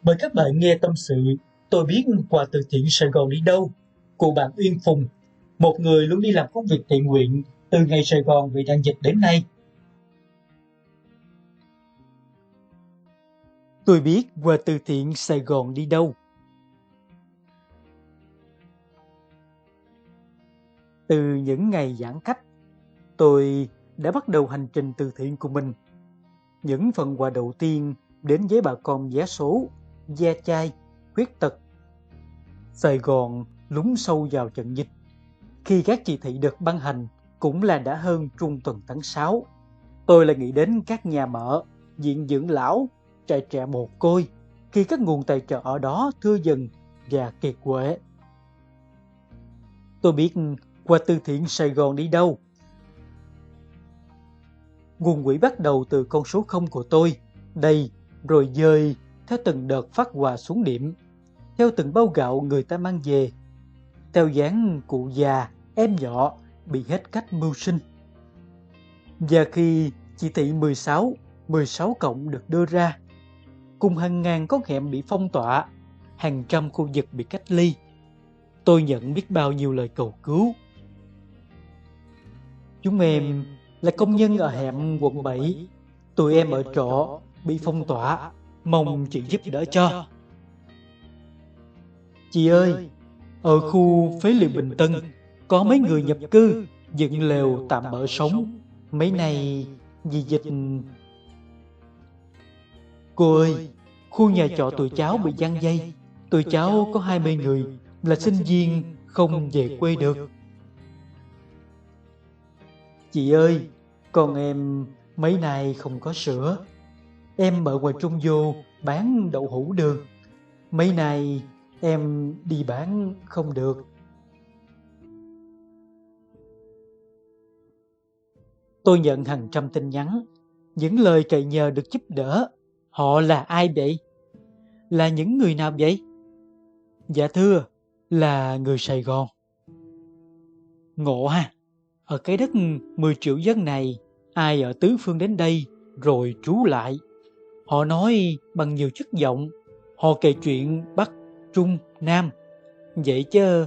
Mời các bạn nghe tâm sự tôi biết quà từ thiện Sài Gòn đi đâu của bạn Uyên Phùng, một người luôn đi làm công việc thiện nguyện từ ngày Sài Gòn bị đại dịch đến nay. Tôi biết quà từ thiện Sài Gòn đi đâu. Từ những ngày giãn cách, tôi đã bắt đầu hành trình từ thiện của mình. Những phần quà đầu tiên đến với bà con giá số, da chai, khuyết tật. Sài Gòn lún sâu vào trận dịch. Khi các chỉ thị được ban hành cũng là đã hơn trung tuần tháng 6. Tôi lại nghĩ đến các nhà mở, viện dưỡng lão, trại trẻ mồ côi khi các nguồn tài trợ ở đó thưa dần và kiệt quệ. Tôi biết quà từ thiện Sài Gòn đi đâu. Nguồn quỹ bắt đầu từ con số 0 của tôi, đây rồi dời theo từng đợt phát quà xuống điểm, theo từng bao gạo người ta mang về, theo dáng cụ già, em nhỏ bị hết cách mưu sinh. Và khi chỉ thị 16 cộng được đưa ra, cùng hàng ngàn con hẻm bị phong tỏa, hàng trăm khu vực bị cách ly, tôi nhận biết bao nhiêu lời cầu cứu. Chúng em là công nhân ở hẻm quận 7, tụi em ở trọ bị phong tỏa, mong chị giúp đỡ cho. Chị ơi, ở khu phế liệu Bình Tân có mấy người nhập cư dựng lều tạm bỡ sống, mấy nay vì dịch. Cô ơi, khu nhà trọ tụi cháu bị giăng dây, tụi cháu có 20 người là sinh viên không về quê được. Chị ơi, con em mấy nay không có sữa, em ở ngoài Trung Vô bán đậu hũ đường, mấy nay em đi bán không được. Tôi nhận hàng trăm tin nhắn, những lời cậy nhờ được giúp đỡ. Họ là ai vậy? Là những người nào vậy? Dạ thưa, là người Sài Gòn. Ngộ ha, ở cái đất 10 triệu dân này, ai ở tứ phương đến đây rồi trú lại. Họ nói bằng nhiều chất giọng, họ kể chuyện Bắc, Trung, Nam. Vậy chứ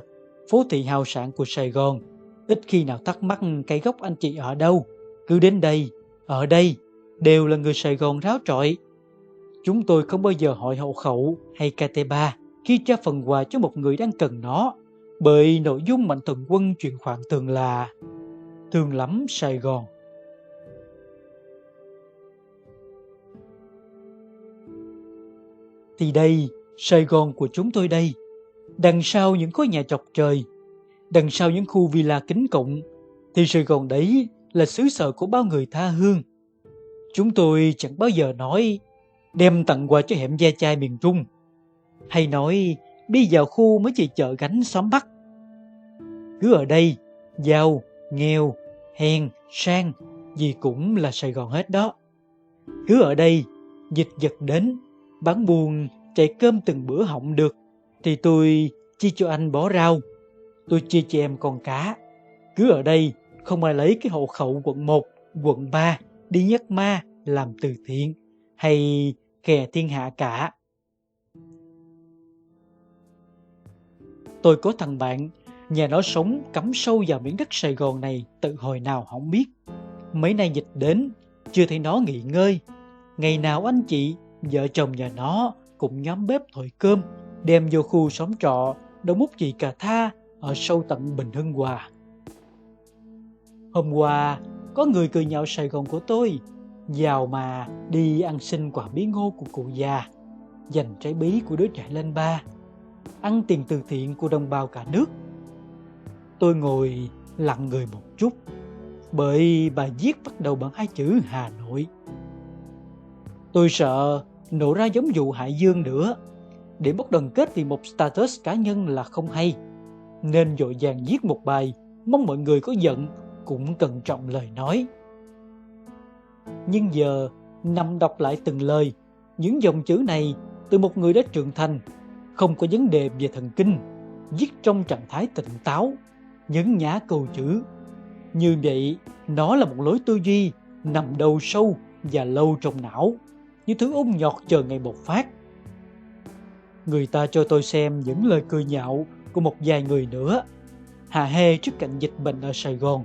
phố thị hào sảng của Sài Gòn ít khi nào thắc mắc cái gốc anh chị ở đâu. Cứ đến đây, ở đây đều là người Sài Gòn ráo trọi. Chúng tôi không bao giờ hỏi hộ khẩu hay KT3 khi trao phần quà cho một người đang cần nó, bởi nội dung Mạnh Thường Quân chuyển khoản thường là thương lắm Sài Gòn. Thì đây, Sài Gòn của chúng tôi đây. Đằng sau những khối nhà chọc trời, đằng sau những khu villa kính cộng, thì Sài Gòn đấy là xứ sở của bao người tha hương. Chúng tôi chẳng bao giờ nói đem tặng quà cho hẻm da chai miền Trung, hay nói đi vào khu mấy chị chợ gánh xóm Bắc. Cứ ở đây, giàu, nghèo, hèn, sang, gì cũng là Sài Gòn hết đó. Cứ ở đây, dịch giật đến, bán buôn chạy cơm từng bữa họng được, thì tôi chia cho anh bó rau, tôi chia cho em con cá. Cứ ở đây, không ai lấy cái hộ khẩu quận 1, quận 3 đi nhắc ma làm từ thiện, hay kè thiên hạ cả. Tôi có thằng bạn, nhà nó sống cắm sâu vào miếng đất Sài Gòn này từ hồi nào không biết. Mấy nay dịch đến, chưa thấy nó nghỉ ngơi. Ngày nào anh chị, vợ chồng nhà nó cũng nhóm bếp thổi cơm, đem vô khu xóm trọ, đâu múc chị cà tha ở sâu tận Bình Hưng Hòa. Hôm qua, có người cười nhạo Sài Gòn của tôi, giàu mà đi ăn xin quả bí ngô của cụ già, dành trái bí của đứa trẻ lên ba, ăn tiền từ thiện của đồng bào cả nước. Tôi ngồi lặng người một chút, bởi bài viết bắt đầu bằng 2 chữ Hà Nội. Tôi sợ nổ ra giống vụ Hải Dương nữa, để mất đoàn kết vì một status cá nhân là không hay, nên vội vàng viết một bài, mong mọi người có giận cũng cẩn trọng lời nói. Nhưng giờ nằm đọc lại từng lời, những dòng chữ này từ một người đã trưởng thành, không có vấn đề về thần kinh, viết trong trạng thái tỉnh táo, nhấn nhá câu chữ. Như vậy, nó là một lối tư duy nằm đầu sâu và lâu trong não, như thứ ung nhọt chờ ngày bộc phát. Người ta cho tôi xem những lời cười nhạo của một vài người nữa, hả hê trước cảnh dịch bệnh ở Sài Gòn,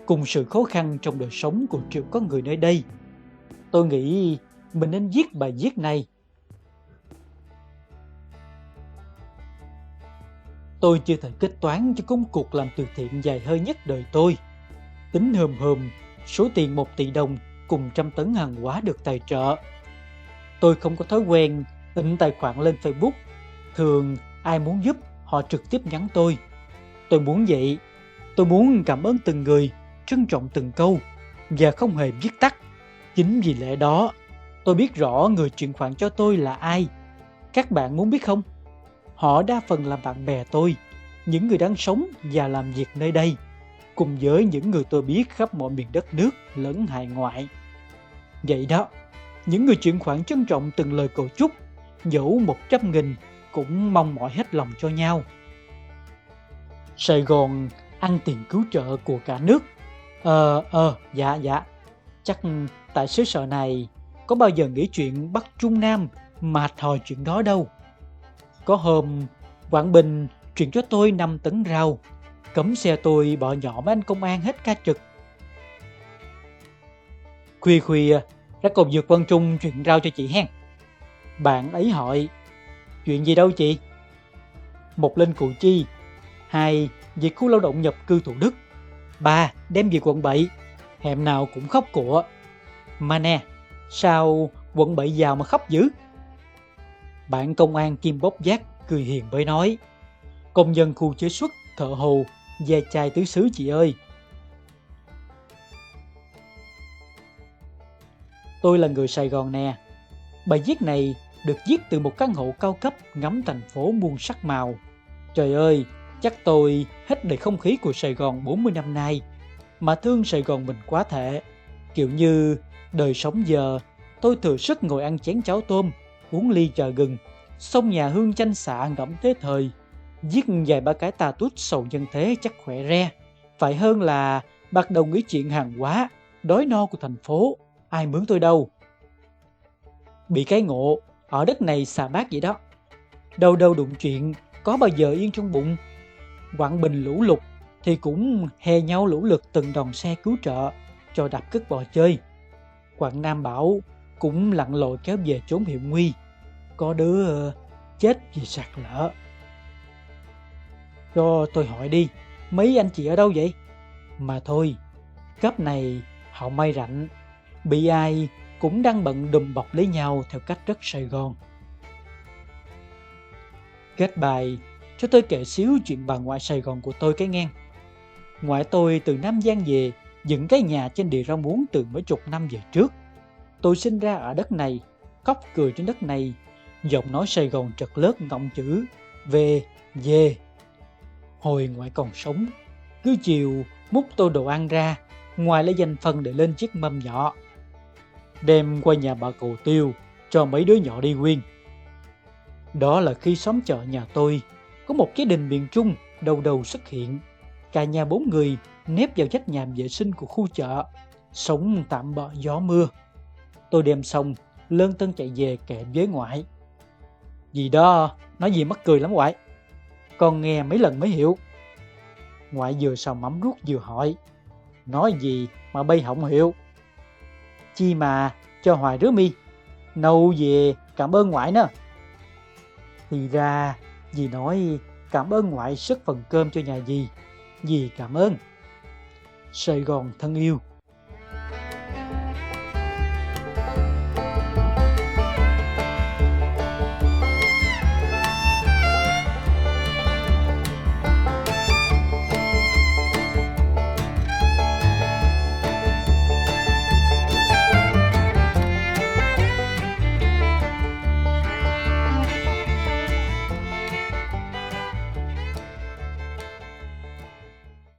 cùng sự khó khăn trong đời sống của triệu con người nơi đây. Tôi nghĩ mình nên viết bài viết này. Tôi chưa thể kết toán cho công cuộc làm từ thiện dài hơi nhất đời tôi. Tính hòm số tiền 1 tỷ đồng cùng trăm tấn hàng hóa được tài trợ. Tôi không có thói quen in tài khoản lên Facebook. Thường ai muốn giúp họ trực tiếp nhắn tôi. Tôi muốn vậy. Tôi muốn cảm ơn từng người, trân trọng từng câu và không hề viết tắt. Chính vì lẽ đó, tôi biết rõ người chuyển khoản cho tôi là ai. Các bạn muốn biết không? Họ đa phần là bạn bè tôi, những người đang sống và làm việc nơi đây, cùng với những người tôi biết khắp mọi miền đất nước lẫn hải ngoại. Vậy đó, những người chuyển khoản trân trọng từng lời cầu chúc, dẫu 100.000 cũng mong mỏi hết lòng cho nhau. Sài Gòn ăn tiền cứu trợ của cả nước. Dạ. Chắc tại xứ sở này có bao giờ nghĩ chuyện Bắc Trung Nam mà thòi chuyện đó đâu. Có hôm Quảng Bình chuyển cho tôi 5 tấn rau, cấm xe tôi bỏ nhỏ mấy anh công an hết ca trực. Khuya ra cầu vượt Quang Trung chuyển rau cho chị hen. Bạn ấy hỏi, chuyện gì đâu chị? Một lên Củ Chi, 2 về khu lao động nhập cư Thủ Đức, 3 đem về quận 7, hẻm nào cũng khóc của. Mà nè, sao quận 7 giàu mà khóc dữ? Bạn công an kim bốc vác cười hiền với nói, công nhân khu chế xuất, thợ hồ, ve chai tứ xứ chị ơi. Tôi là người Sài Gòn nè. Bài viết này được viết từ một căn hộ cao cấp ngắm thành phố muôn sắc màu. Trời ơi, chắc tôi hít đầy không khí của Sài Gòn 40 năm nay, mà thương Sài Gòn mình quá thể. Kiểu như đời sống giờ, tôi thừa sức ngồi ăn chén cháo tôm, uống ly trà gừng, xông nhà hương chanh xạ ngẫm thế thời, viết vài ba cái tà tút sầu nhân thế chắc khỏe re. Phải hơn là bắt đầu nghĩ chuyện hàng hóa, đói no của thành phố, ai mướn tôi đâu. Bị cái ngộ, ở đất này xà bát vậy đó. Đâu đâu đụng chuyện, có bao giờ yên trong bụng. Quảng Bình lũ lụt thì cũng hè nhau lũ lượt từng đòn xe cứu trợ cho đạp cất bò chơi. Quảng Nam bão cũng lặn lội kéo về trốn hiểm nguy, có đứa chết vì sạt lở. Cho tôi hỏi đi, mấy anh chị ở đâu vậy? Mà thôi, cấp này họ may rảnh, bị ai cũng đang bận đùm bọc lấy nhau theo cách rất Sài Gòn. Kết bài, cho tôi kể xíu chuyện bà ngoại Sài Gòn của tôi cái ngang. Ngoại tôi từ Nam Giang về, dựng cái nhà trên đìa Rau Muống từ mấy chục năm về trước. Tôi sinh ra ở đất này, khóc cười trên đất này, giọng nói Sài Gòn trật lớt ngọng chữ về, về. Hồi ngoại còn sống, cứ chiều múc tô đồ ăn ra, ngoài lấy dành phần để lên chiếc mâm nhỏ, đem qua nhà bà Cầu Tiêu cho mấy đứa nhỏ đi quyên. Đó là khi xóm chợ nhà tôi có một gia đình miền Trung đầu đầu xuất hiện. Cả nhà 4 người nép vào vách nhà vệ sinh của khu chợ, sống tạm bợ gió mưa. Tôi đem xong, lơn tân chạy về kể với ngoại. Gì đó, nói gì mắc cười lắm ngoại. Con nghe mấy lần mới hiểu. Ngoại vừa xào mắm ruốc vừa hỏi, nói gì mà bay không hiểu. Chi mà cho hoài rứa mi, nâu về cảm ơn ngoại nữa. Thì ra dì nói cảm ơn ngoại sức phần cơm cho nhà dì, dì cảm ơn. Sài Gòn thân yêu,